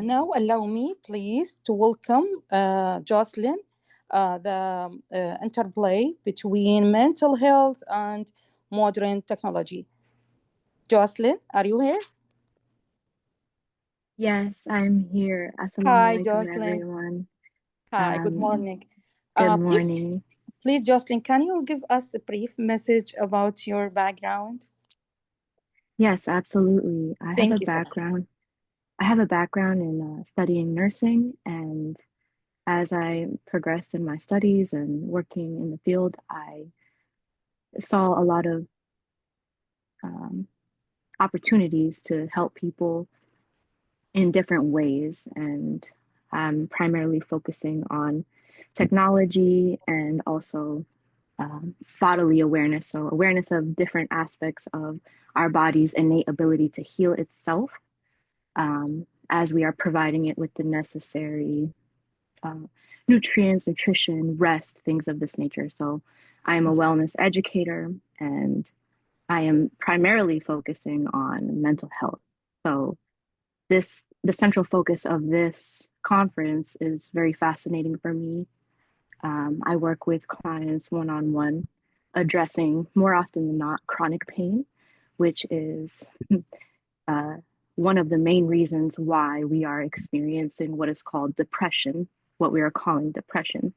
Now allow me, please, to welcome Jocelyn, the interplay between mental health and modern technology. Jocelyn, are you here? Yes, I'm here. Hi, Assalamu alaikum, Jocelyn. everyone. Hi, good morning. Good Please, morning. Jocelyn, can you give us a brief message about your background? Yes, absolutely. I have Thank a you so much. background. I have a background in studying nursing, and as I progressed in my studies and working in the field, I saw a lot of um, opportunities to help people in different ways, and I'm primarily focusing on technology and also bodily awareness, so awareness of different aspects of our body's innate ability to heal itself, as we are providing it with the necessary uh, nutrients, nutrition, rest, things of this nature. So I am a wellness educator, and I am primarily focusing on mental health. So the central focus of this conference is very fascinating for me. I work with clients one-on-one, addressing more often than not chronic pain, which is uh, one of the main reasons why we are experiencing what is called depression, what we are calling depression.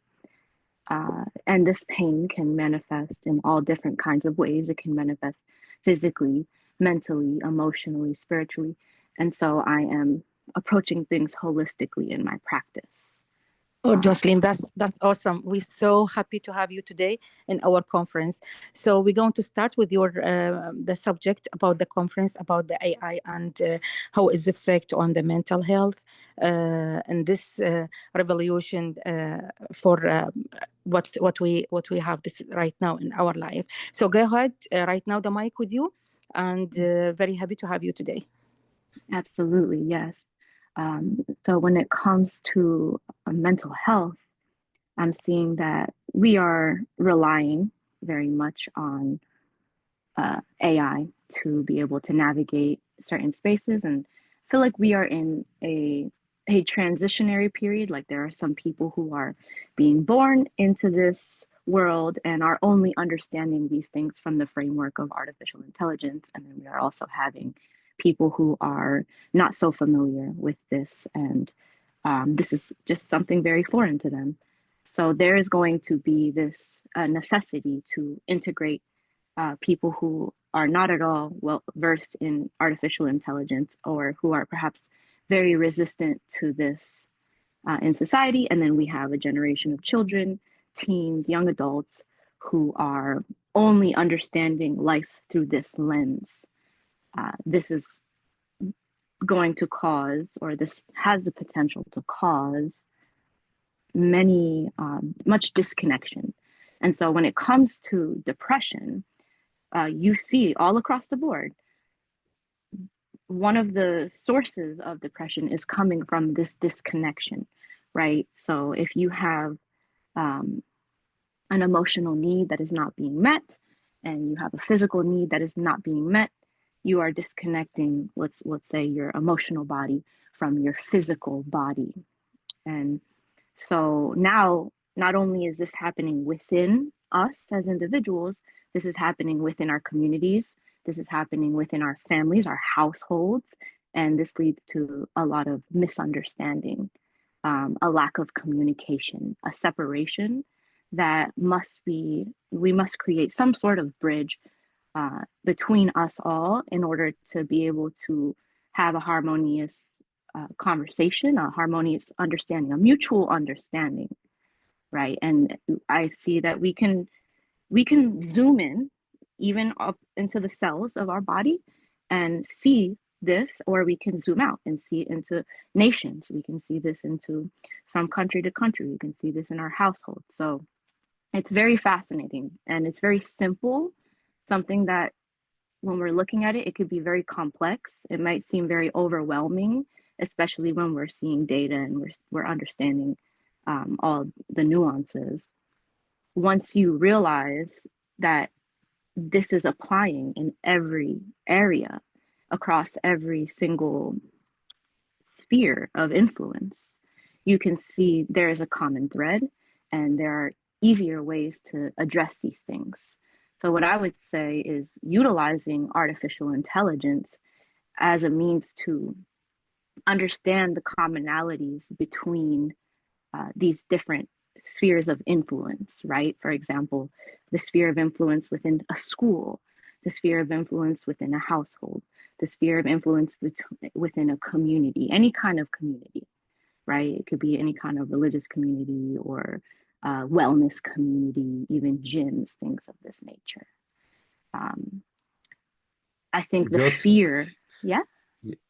And this pain can manifest in all different kinds of ways. It can manifest physically, mentally, emotionally, spiritually. And so I am approaching things holistically in my practice. Oh, Jocelyn, that's awesome. We're so happy to have you today in our conference. So we're going to start with your the subject about the conference, about the AI and how is the effect on the mental health and this revolution for what we have this right now in our life. So go ahead, right now the mic with you, and very happy to have you today. Absolutely, yes. So when it comes to mental health, I'm seeing that we are relying very much on AI to be able to navigate certain spaces, and feel like we are in a transitionary period. Like there are some people who are being born into this world and are only understanding these things from the framework of artificial intelligence, and then we are also having people who are not so familiar with this, and this is just something very foreign to them. So there is going to be this necessity to integrate people who are not at all well versed in artificial intelligence, or who are perhaps very resistant to this in society. And then we have a generation of children, teens, young adults who are only understanding life through this lens. This is going to cause, or this has the potential to cause much disconnection. And so when it comes to depression, you see all across the board, one of the sources of depression is coming from this disconnection, right? So if you have an emotional need that is not being met, and you have a physical need that is not being met, you are disconnecting, let's say, your emotional body from your physical body. And so now, not only is this happening within us as individuals, this is happening within our communities, this is happening within our families, our households, and this leads to a lot of misunderstanding, a lack of communication, a separation that we must create some sort of bridge between us all in order to be able to have a harmonious conversation, a harmonious understanding, a mutual understanding, right? And I see that we can zoom in even up into the cells of our body and see this, or we can zoom out and see into nations. We can see this into from country to country. We can see this in our households. So it's very fascinating, and it's very simple, something that when we're looking at it, it could be very complex. It might seem very overwhelming, especially when we're seeing data and we're understanding all the nuances. Once you realize that this is applying in every area, across every single sphere of influence, you can see there is a common thread and there are easier ways to address these things. So what I would say is utilizing artificial intelligence as a means to understand the commonalities between these different spheres of influence, right? For example, the sphere of influence within a school, the sphere of influence within a household, the sphere of influence within a community, any kind of community, right? It could be any kind of religious community or wellness community, even gyms, things of this nature. I think the fear, yeah?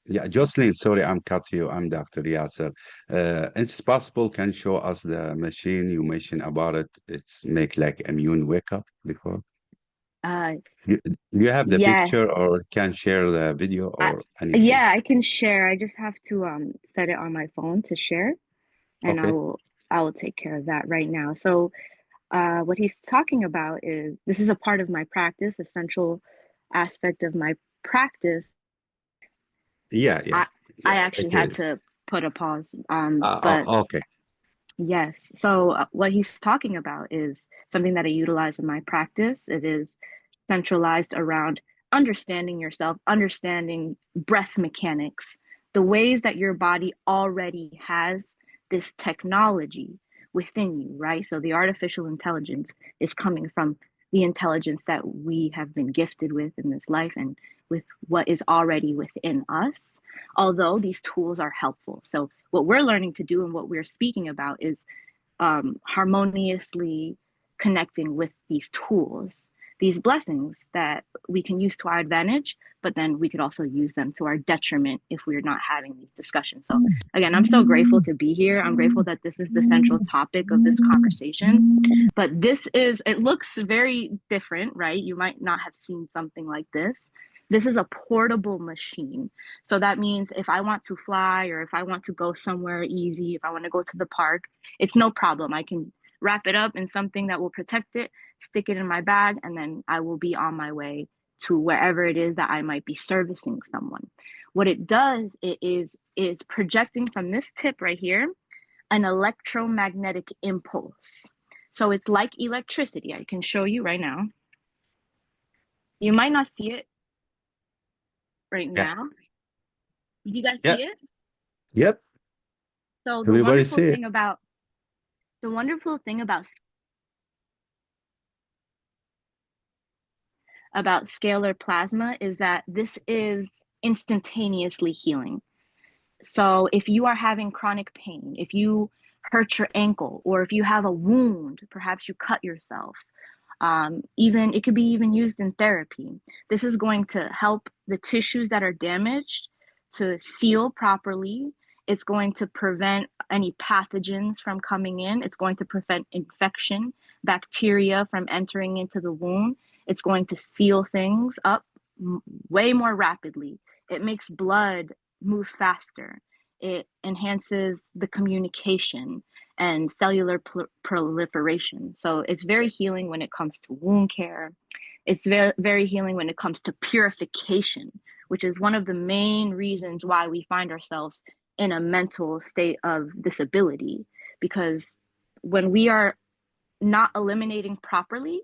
Yeah, Jocelyn, sorry, I'm cut you. I'm Dr. Yasser. It's possible, can show us the machine you mentioned about it. It's make like immune wake up before. Do you have the yes. picture or can share the video or anything? Yeah, I can share. I just have to set it on my phone to share, and Okay. I will take care of that right now. So what he's talking about is this is a part of my practice, a central aspect of my practice. Yeah. I actually had to put a pause. But okay. yes. So what he's talking about is something that I utilize in my practice. It is centralized around understanding yourself, understanding breath mechanics, the ways that your body already has this technology within you, right? So the artificial intelligence is coming from the intelligence that we have been gifted with in this life and with what is already within us, although these tools are helpful. So what we're learning to do and what we're speaking about is harmoniously connecting with these tools, these blessings that we can use to our advantage, but then we could also use them to our detriment if we're not having these discussions. So again, I'm so grateful to be here. I'm grateful that this is the central topic of this conversation. But it looks very different, right? You might not have seen something like this. This is a portable machine. So that means if I want to fly or if I want to go somewhere easy, if I want to go to the park, it's no problem. I can wrap it up in something that will protect it, stick it in my bag, and then I will be on my way to wherever it is that I might be servicing someone. What it does is projecting from this tip right here an electromagnetic impulse. So it's like electricity. I can show you right now. You might not see it right now. You guys see it? Yep. So the wonderful thing about scalar plasma is that this is instantaneously healing. So if you are having chronic pain, if you hurt your ankle, or if you have a wound, perhaps you cut yourself, even it could be even used in therapy. This is going to help the tissues that are damaged to seal properly. It's going to prevent any pathogens from coming in. It's going to prevent infection, bacteria from entering into the wound. It's going to seal things up way more rapidly. It makes blood move faster. It enhances the communication and cellular proliferation. So it's very healing when it comes to wound care. It's very, very healing when it comes to purification, which is one of the main reasons why we find ourselves in a mental state of disability. Because when we are not eliminating properly,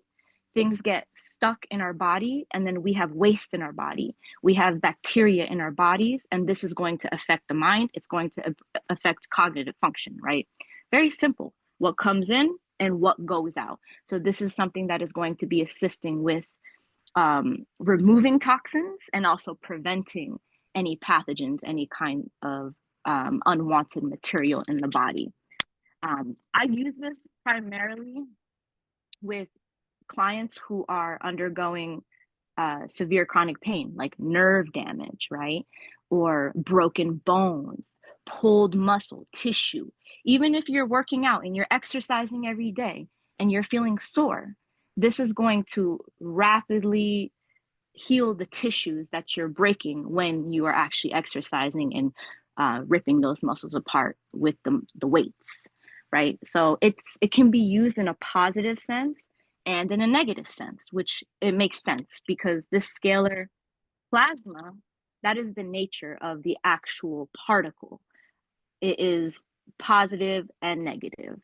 things get stuck in our body, and then we have waste in our body. We have bacteria in our bodies, and this is going to affect the mind. It's going to affect cognitive function, right? Very simple. What comes in and what goes out. So this is something that is going to be assisting with removing toxins and also preventing any pathogens, any kind of unwanted material in the body. I use this primarily with clients who are undergoing severe chronic pain, like nerve damage, right? Or broken bones, pulled muscle, tissue. Even if you're working out and you're exercising every day and you're feeling sore, this is going to rapidly heal the tissues that you're breaking when you are actually exercising and ripping those muscles apart with the weights, right? So it can be used in a positive sense and in a negative sense, which it makes sense because this scalar plasma, that is the nature of the actual particle. It is positive and negative.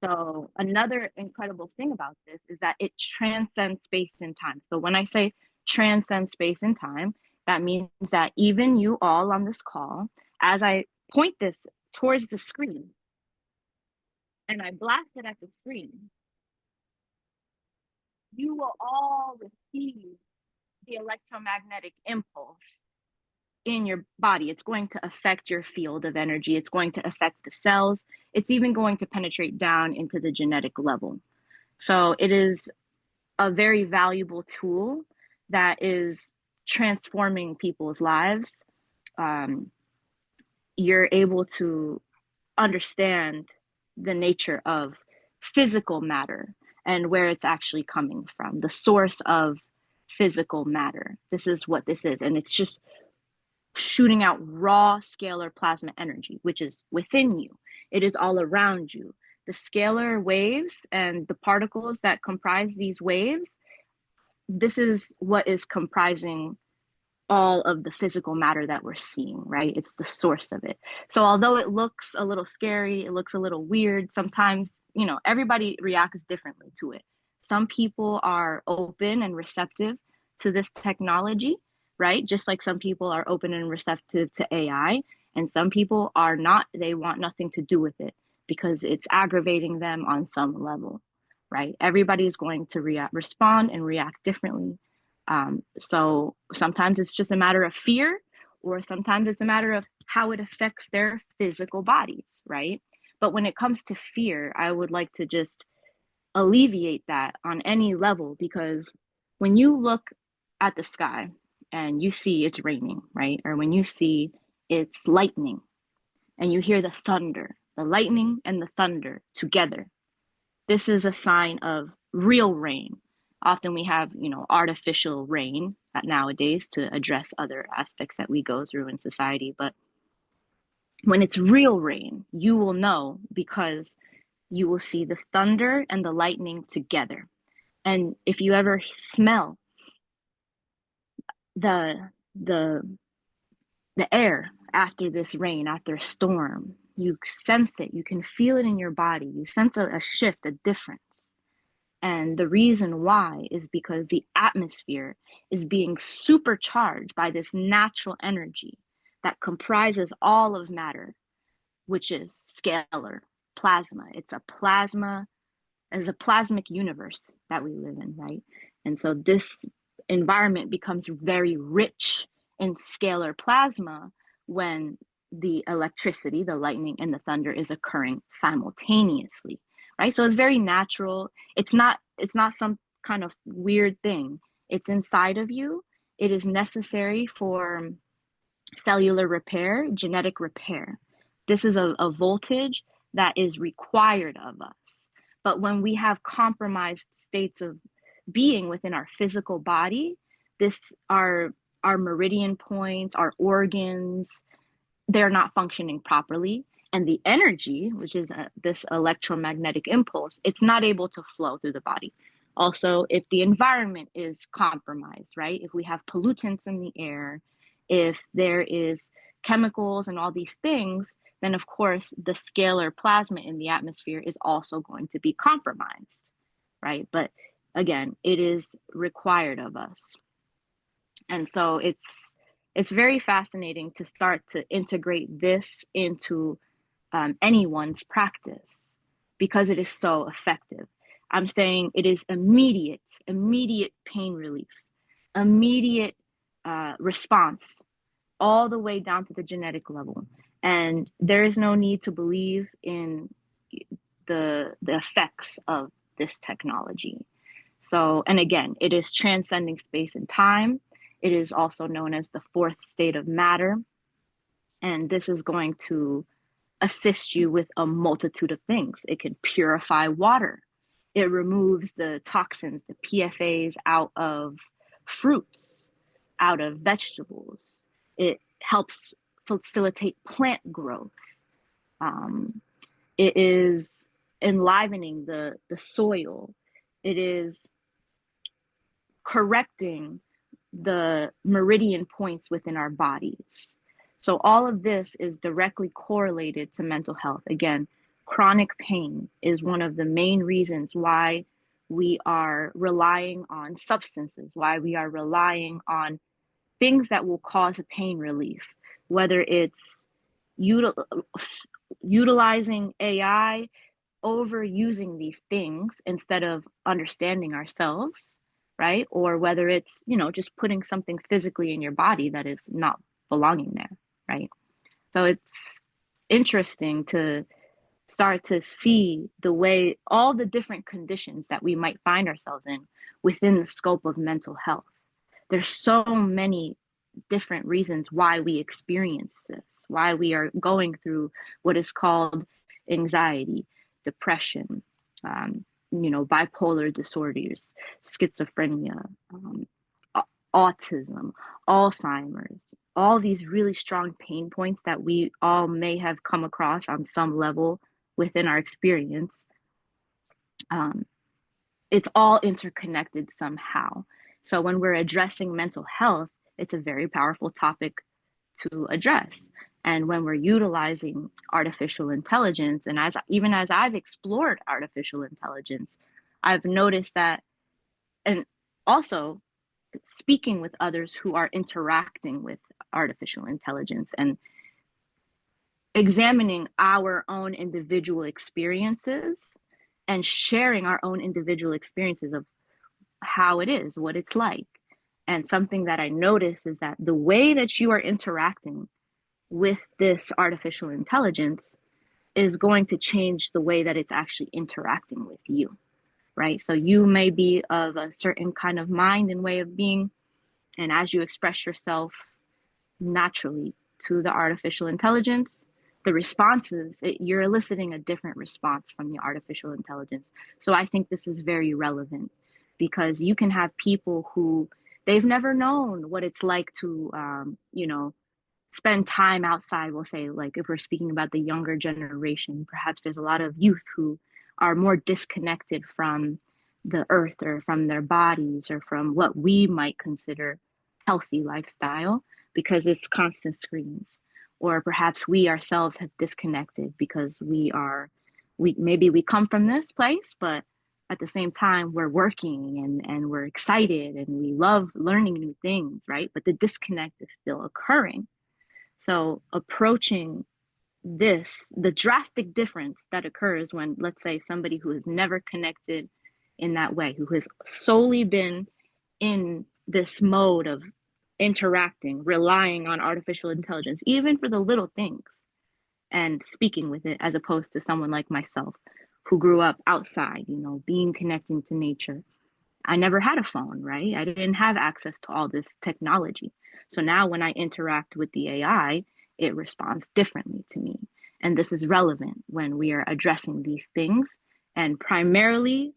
So another incredible thing about this is that it transcends space and time. So when I say transcend space and time, that means that even you all on this call, as I point this towards the screen and I blast it at the screen, you will all receive the electromagnetic impulse in your body. It's going to affect your field of energy. It's going to affect the cells. It's even going to penetrate down into the genetic level. So it is a very valuable tool that is transforming people's lives. You're able to understand the nature of physical matter and where it's actually coming from, the source of physical matter. This is what this is. And it's just shooting out raw scalar plasma energy, which is within you. It is all around you. The scalar waves and the particles that comprise these waves, this is what is comprising all of the physical matter that we're seeing, right? It's the source of it. So although it looks a little scary, it looks a little weird, sometimes, you know, everybody reacts differently to it. Some people are open and receptive to this technology, right? Just like some people are open and receptive to AI, and some people are not. They want nothing to do with it because it's aggravating them on some level, right? Everybody is going to respond and react differently. So sometimes it's just a matter of fear, or sometimes it's a matter of how it affects their physical bodies, right? But when it comes to fear, I would like to just alleviate that on any level, because when you look at the sky and you see it's raining, right? Or when you see it's lightning and you hear the thunder, the lightning and the thunder together, this is a sign of real rain. Often we have, you know, artificial rain nowadays to address other aspects that we go through in society. But when it's real rain, you will know because you will see the thunder and the lightning together. And if you ever smell the air after this rain, after a storm, you sense it, you can feel it in your body, you sense a shift, a difference. And the reason why is because the atmosphere is being supercharged by this natural energy that comprises all of matter, which is scalar, plasma. It's a plasmic universe that we live in, right? And so this environment becomes very rich in scalar plasma when the electricity, the lightning and the thunder is occurring simultaneously, right? So it's very natural. It's not some kind of weird thing. It's inside of you. It is necessary for cellular repair, genetic repair. This is a voltage that is required of us. But when we have compromised states of being within our physical body, our meridian points, our organs, they're not functioning properly. And the energy, which is this electromagnetic impulse, it's not able to flow through the body. Also, if the environment is compromised, right? If we have pollutants in the air, if there is chemicals and all these things, then of course the scalar plasma in the atmosphere is also going to be compromised, right? But again, it is required of us. And so it's very fascinating to start to integrate this into anyone's practice because it is so effective. I'm saying it is immediate pain relief, immediate response, all the way down to the genetic level. And there is no need to believe in the effects of this technology. So, and again, it is transcending space and time. It is also known as the fourth state of matter. And this is going to assist you with a multitude of things. It can purify water. It removes the toxins, the PFAs out of fruits, out of vegetables. It helps facilitate plant growth. It is enlivening the soil. It is correcting the meridian points within our bodies. So all of this is directly correlated to mental health. Again, chronic pain is one of the main reasons why we are relying on substances, why we are relying on things that will cause pain relief, whether it's utilizing AI, overusing these things instead of understanding ourselves, right? Or whether it's, just putting something physically in your body that is not belonging there, right? So it's interesting to start to see the way all the different conditions that we might find ourselves in within the scope of mental health. There's so many different reasons why we experience this, why we are going through what is called anxiety, depression, bipolar disorders, schizophrenia, autism, Alzheimer's, all these really strong pain points that we all may have come across on some level within our experience. It's all interconnected somehow. So when we're addressing mental health, it's a very powerful topic to address. And when we're utilizing artificial intelligence, and even as I've explored artificial intelligence, I've noticed that, and also speaking with others who are interacting with artificial intelligence and examining our own individual experiences and sharing our own individual experiences of how it is, what it's like. And something that I noticed is that the way that you are interacting with this artificial intelligence is going to change the way that it's actually interacting with you, right? So you may be of a certain kind of mind and way of being, and as you express yourself naturally to the artificial intelligence, the responses, you're eliciting a different response from the artificial intelligence. So I think this is very relevant because you can have people who they've never known what it's like to, spend time outside. We'll say, like, if we're speaking about the younger generation, perhaps there's a lot of youth who are more disconnected from the earth or from their bodies or from what we might consider healthy lifestyle because it's constant screens. Or perhaps we ourselves have disconnected because we come from this place, but at the same time we're working and we're excited and we love learning new things, right? But the disconnect is still occurring. So approaching this, the drastic difference that occurs when, let's say, somebody who has never connected in that way, who has solely been in this mode of interacting, relying on artificial intelligence, even for the little things, and speaking with it, as opposed to someone like myself who grew up outside, being connected to nature. I never had a phone, right? I didn't have access to all this technology. So now when I interact with the AI, it responds differently to me. And this is relevant when we are addressing these things, and primarily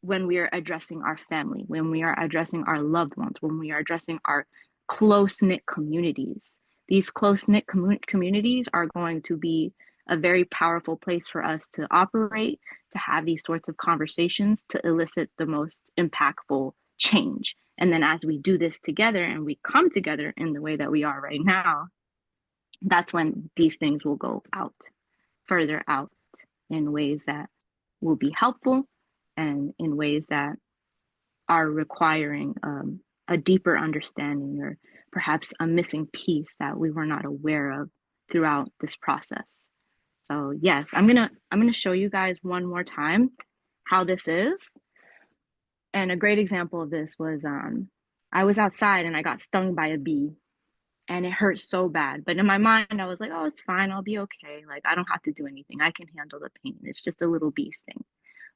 when we are addressing our family, when we are addressing our loved ones, when we are addressing our close-knit communities. These close-knit communities are going to be a very powerful place for us to operate, to have these sorts of conversations, to elicit the most impactful change. And then as we do this together and we come together in the way that we are right now, that's when these things will go out, further out, in ways that will be helpful and in ways that are requiring a deeper understanding or perhaps a missing piece that we were not aware of throughout this process. So yes, I'm gonna show you guys one more time how this is. And a great example of this was I was outside and I got stung by a bee and it hurt so bad. But in my mind, I was like, oh, it's fine. I'll be okay. Like, I don't have to do anything. I can handle the pain. It's just a little bee sting.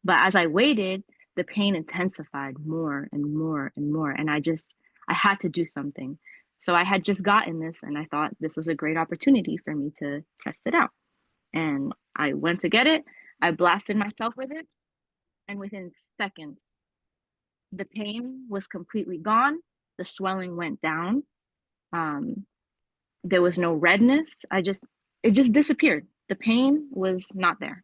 But as I waited, the pain intensified more and more and more. And I had to do something. So I had just gotten this and I thought this was a great opportunity for me to test it out. And I went to get it. I blasted myself with it. And within seconds, the pain was completely gone. The swelling went down. There was no redness. It just disappeared. The pain was not there.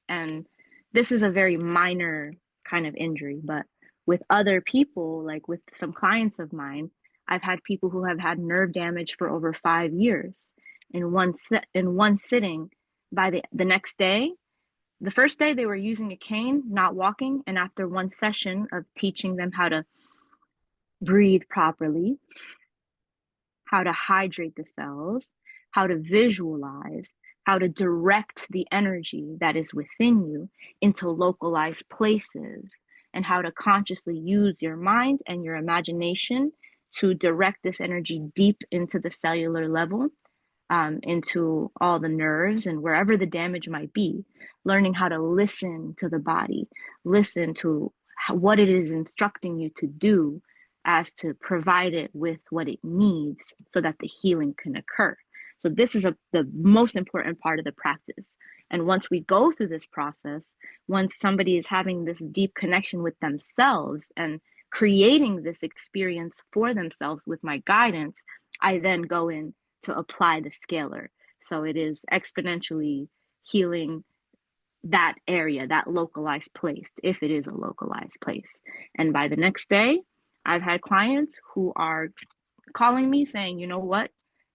And this is a very minor kind of injury, but with other people, like with some clients of mine, I've had people who have had nerve damage for over 5 years in one sitting. By the next day, the first day they were using a cane, not walking, and after one session of teaching them how to breathe properly, how to hydrate the cells, how to visualize, how to direct the energy that is within you into localized places, and how to consciously use your mind and your imagination to direct this energy deep into the cellular level, into all the nerves and wherever the damage might be, learning how to listen to the body, listen to what it is instructing you to do, as to provide it with what it needs so that the healing can occur. So this is the most important part of the practice. And once we go through this process, once somebody is having this deep connection with themselves and creating this experience for themselves with my guidance, I then go in to apply the scalar. So it is exponentially healing that area, that localized place, if it is a localized place. And by the next day, I've had clients who are calling me saying, you know what,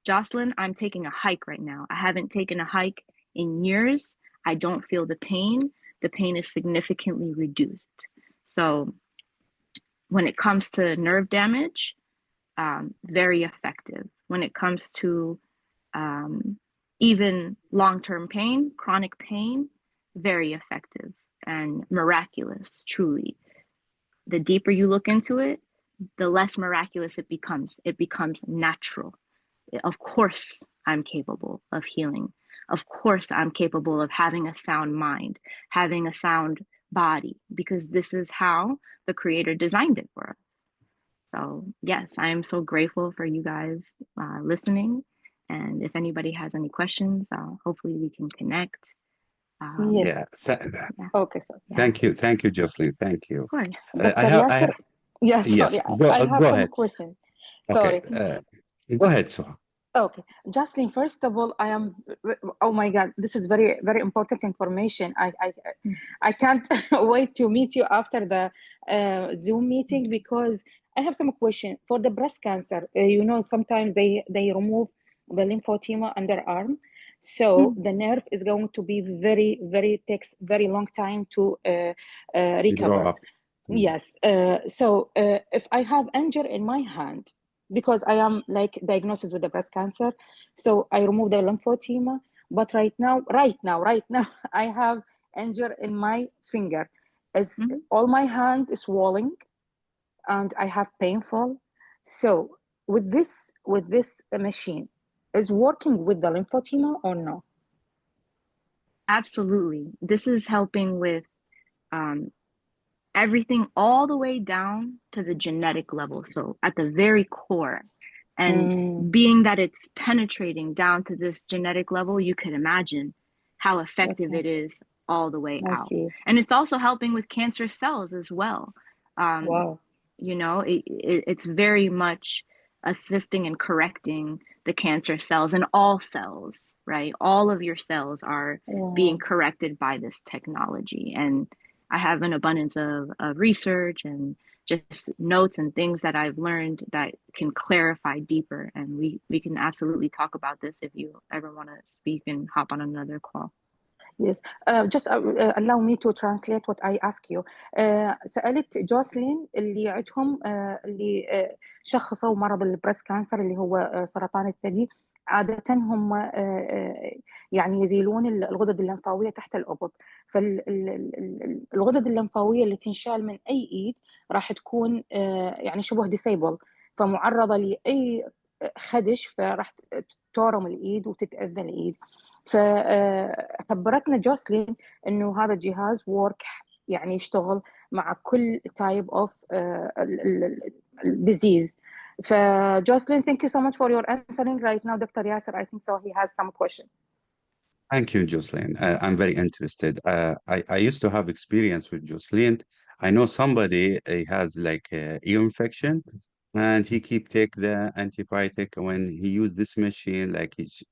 Jocelyn, I'm taking a hike right now. I haven't taken a hike in years. I don't feel the pain. The pain is significantly reduced. So when it comes to nerve damage, very effective. When it comes to even long-term pain, chronic pain, very effective and miraculous, truly. The deeper you look into it, the less miraculous it becomes. It becomes natural. Of course, I'm capable of healing. Of course, I'm capable of having a sound mind, having a sound body, because this is how the Creator designed it for us. So yes, I am so grateful for you guys listening. And if anybody has any questions, hopefully we can connect. Yes. Yeah. Okay. So, Thank you, Jocelyn. Thank you. Of course. I have, yeah, sorry. yes, I have go some ahead. question. Okay. Sorry. Go ahead, Suha. Okay, Jocelyn, first of all, oh my God, this is very, very important information. I can't wait to meet you after the Zoom meeting, because I have some question for the breast cancer. You know, sometimes they remove the lymphedema underarm. So the nerve is going to be takes very long time to Grow recover. up. Yes. So if I have injury in my hand, because I am like diagnosed with the breast cancer, so I remove the lymphedema. But right now, I have injury in my finger. As all my hand is swelling, and I have painful. So with this machine, is working with the lymphedema or no? Absolutely. This is helping with everything all the way down to the genetic level. So at the very core. And being that it's penetrating down to this genetic level, you could imagine how effective it is all the way out. And it's also helping with cancer cells as well. Wow. You know, it's very much assisting and correcting the cancer cells and all cells, right? All of your cells are being corrected by this technology. And I have an abundance of research and just notes and things that I've learned that can clarify deeper. And we can absolutely talk about this if you ever want to speak and hop on another call. Yes, just allow me to translate what I ask you. سألت جوسلين اللي عندهم اللي شخصوا مرض البريست كانسر اللي هو سرطان الثدي. عادة هم يعني يزيلون الغدد اللمفاوية تحت الأبط. فالغدد اللمفاوية اللي تنشال من أي إيد راح تكون يعني شبه ديسيبل، فمعرضة لأي خدش، فراح تورم الإيد وتتأذى الإيد. فخبرتنا جوسلين انه هذا الجهاز وورك يعني يشتغل مع كل تايب اوف disease. فجوسلين, thank you so much for your answering. Right now Dr. Yasser, I think so, he has some question. Thank you, Jocelyn. I'm very interested. I used to have experience with Jocelyn. I know somebody has like ear infection, and he keep take the antibiotic. When he used this machine, like it's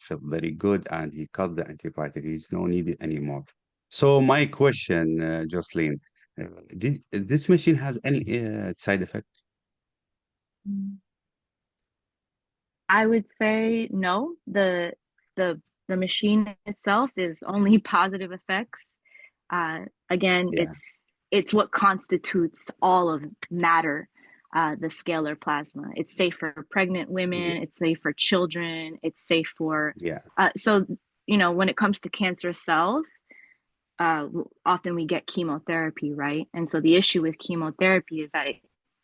felt very good, and he cut the antibiotic. He's no needed anymore. So my question, Jocelyn, did this machine has any side effect? I would say no. The machine itself is only positive effects. Again, Yeah. it's what constitutes all of matter, the scalar plasma. It's safe for pregnant women. Yeah. It's safe for children. It's safe for Yeah. so when it comes to cancer cells, often we get chemotherapy, right? And so the issue with chemotherapy is that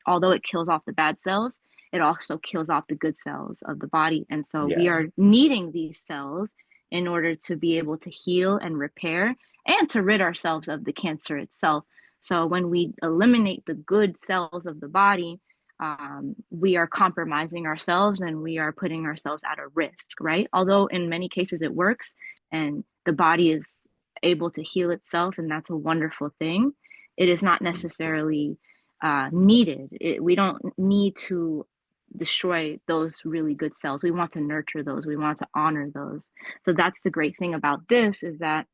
although it kills off the bad cells, it also kills off the good cells of the body. And so we Yeah. are needing these cells in order to be able to heal and repair and to rid ourselves of the cancer itself. So when we eliminate the good cells of the body, we are compromising ourselves and we are putting ourselves at a risk, right? Although in many cases it works and the body is able to heal itself, and that's a wonderful thing. It is not necessarily needed. We don't need to destroy those really good cells. We want to nurture those. We want to honor those. So that's the great thing about this, is that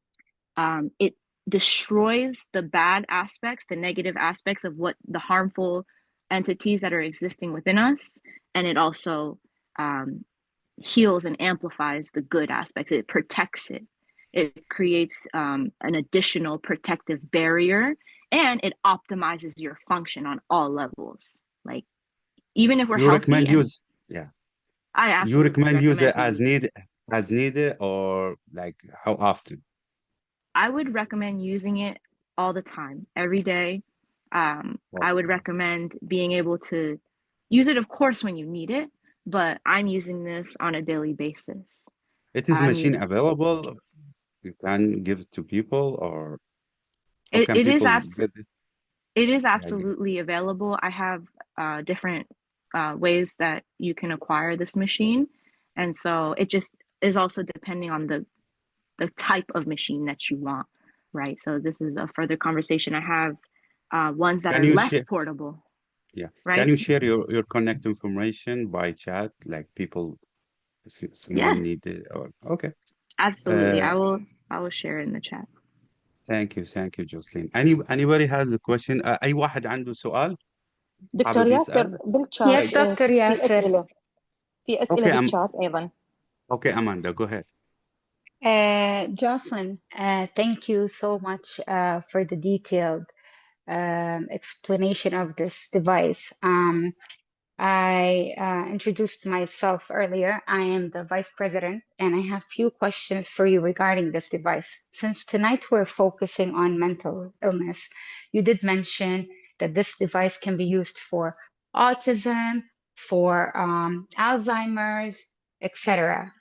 it destroys the bad aspects, the negative aspects of what the harmful entities that are existing within us, and it also heals and amplifies the good aspects. It protects it. It creates an additional protective barrier, and it optimizes your function on all levels. Like, even if we're You healthy, recommend and use, yeah. I You absolutely recommend use it recommend to use. as needed, or like how often? I would recommend using it all the time, every day. I would Okay. recommend being able to use it, of course, when you need it, but I'm using this on a daily basis. It is I'm machine using available? You can give it to people, or how it. can people get it? It is Like, absolutely available. I have different ways that you can acquire this machine, and so it just is also depending on the type of machine that you want, right? So this is a further conversation. I have ones that can are you less share? portable, Yeah. Can right? you share your contact information by chat? Like people, if someone Yes, need it, or okay. absolutely. Uh, I will share it in the chat. thank you, Jocelyn. Anybody has a question? أي واحد عنده سؤال دكتور حابب ياسر يسأل؟ بالشات Yes, Dr. في Yasser. أسئلة Okay, بالشات أيضا. okay, Amanda, go ahead. Jocelyn, thank you so much for the detailed explanation of this device. I introduced myself earlier. I am the vice president, and I have few questions for you regarding this device. Since tonight we're focusing on mental illness, you did mention that this device can be used for autism, for Alzheimer's, etc.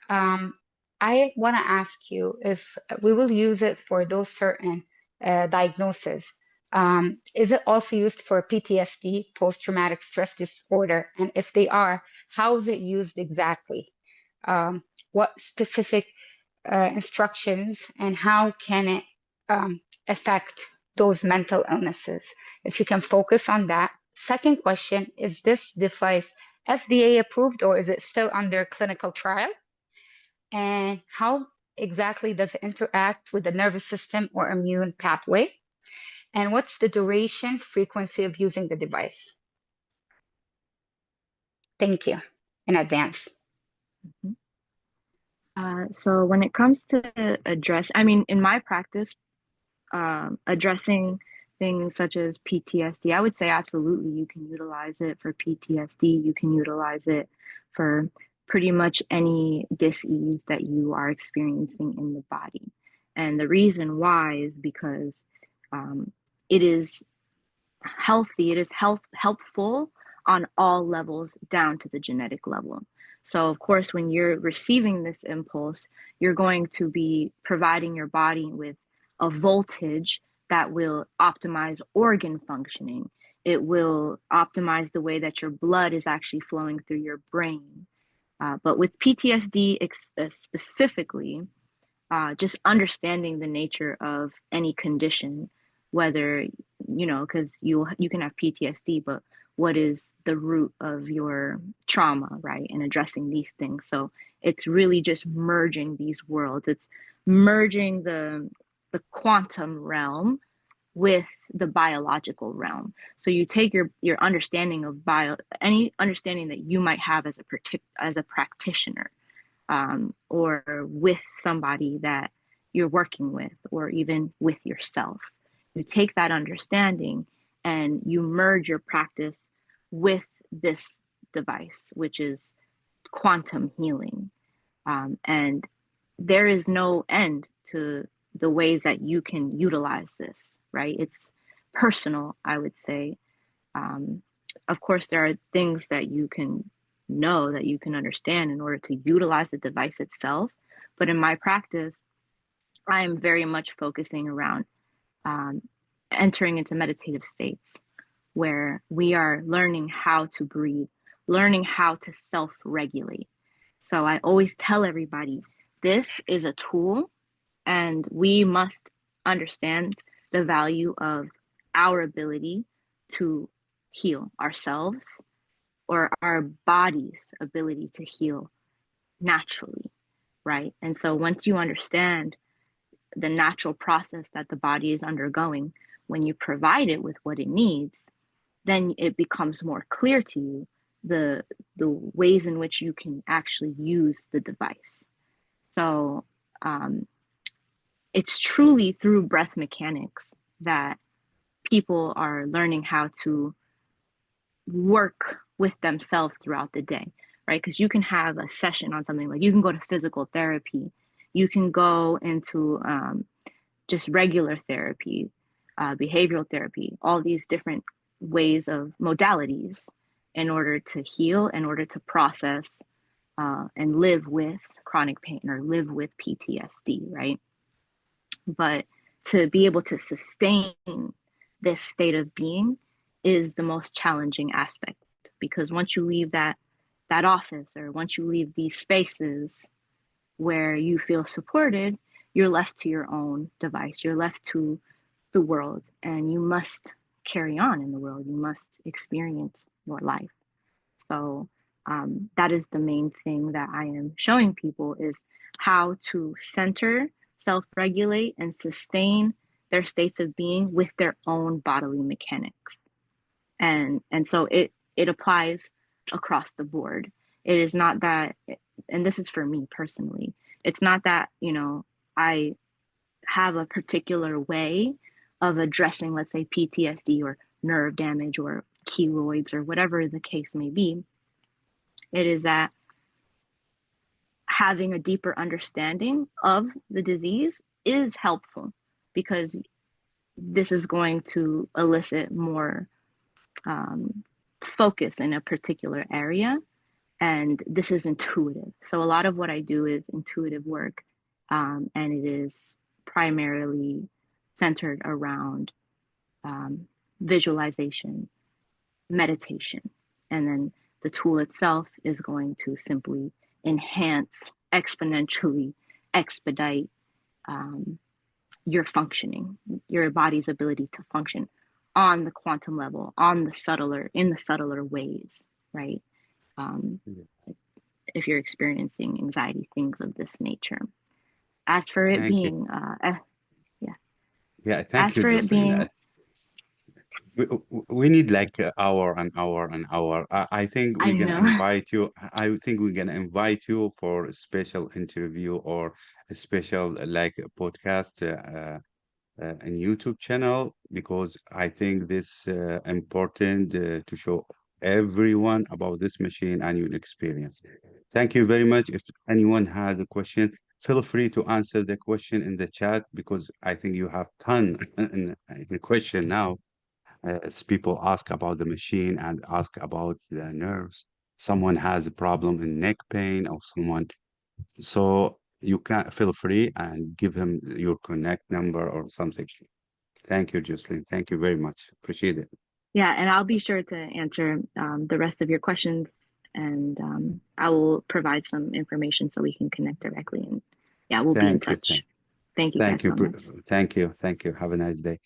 I want to ask you if we will use it for those certain diagnoses. Is it also used for PTSD, post-traumatic stress disorder? And if they are, how is it used exactly? What specific instructions and how can it affect those mental illnesses? If you can focus on that. Second question, is this device FDA approved or is it still under clinical trial? And how exactly does it interact with the nervous system or immune pathway? And what's the duration, frequency of using the device? Thank you in advance. So when it comes to I mean, in my practice, addressing things such as PTSD, I would say absolutely you can utilize it for PTSD. You can utilize it for pretty much any dis-ease that you are experiencing in the body. And the reason why is because it is healthy, it is helpful on all levels down to the genetic level. So of course, when you're receiving this impulse, you're going to be providing your body with a voltage that will optimize organ functioning. It will optimize the way that your blood is actually flowing through your brain. But with PTSD specifically, just understanding the nature of any condition, whether, because you can have PTSD, but what is the root of your trauma, right? And addressing these things. So it's really just merging these worlds. It's merging the quantum realm with the biological realm. So you take your understanding of any understanding that you might have as a practitioner, or with somebody that you're working with, or even with yourself. You take that understanding and you merge your practice with this device, which is quantum healing. And there is no end to the ways that you can utilize this, right? It's personal, I would say. Of course, there are things that you can know, that you can understand in order to utilize the device itself. But in my practice, I am very much focusing around entering into meditative states where we are learning how to breathe, learning how to self-regulate. So I always tell everybody, this is a tool, and we must understand the value of our ability to heal ourselves, or our body's ability to heal naturally, right? And so once you understand the natural process that the body is undergoing, when you provide it with what it needs, then it becomes more clear to you the ways in which you can actually use the device. So it's truly through breath mechanics that people are learning how to work with themselves throughout the day, right? Because you can have a session on something, like you can go to physical therapy, you can go into just regular therapy, behavioral therapy, all these different ways of modalities in order to heal, in order to process and live with chronic pain or live with PTSD, right? But to be able to sustain this state of being is the most challenging aspect, because once you leave that office, or once you leave these spaces where you feel supported, you're left to your own device, you're left to the world, and you must carry on in the world, you must experience your life. So that is the main thing that I am showing people, is how to center, self-regulate, and sustain their states of being with their own bodily mechanics. And so it applies across the board. It is not that, and this is for me personally, it's not that, I have a particular way of addressing, let's say, PTSD or nerve damage or keloids or whatever the case may be. It is that having a deeper understanding of the disease is helpful, because this is going to elicit more focus in a particular area, and this is intuitive. So a lot of what I do is intuitive work, and it is primarily centered around visualization, meditation, and then the tool itself is going to simply enhance, exponentially expedite your functioning, your body's ability to function on the quantum level, in the subtler ways, right? If you're experiencing anxiety, things of this nature. As for it being, thank you, Jocelyn. We need like an hour, an hour, an hour. I think we're gonna invite you. I think we're gonna invite you for a special interview or a special like podcast and YouTube channel, because I think this important to show everyone about this machine and your experience. Thank you very much. If anyone has a question, feel free to answer the question in the chat, because I think you have ton in the question now. As people ask about the machine and ask about the nerves. Someone has a problem in neck pain or someone. So you can feel free and give him your connect number or something. Thank you, Jocelyn. Thank you very much. Appreciate it. Yeah, and I'll be sure to answer the rest of your questions, and I will provide some information so we can connect directly. And yeah, we'll be in touch. Thank you guys so much. Thank you. Thank you. Have a nice day.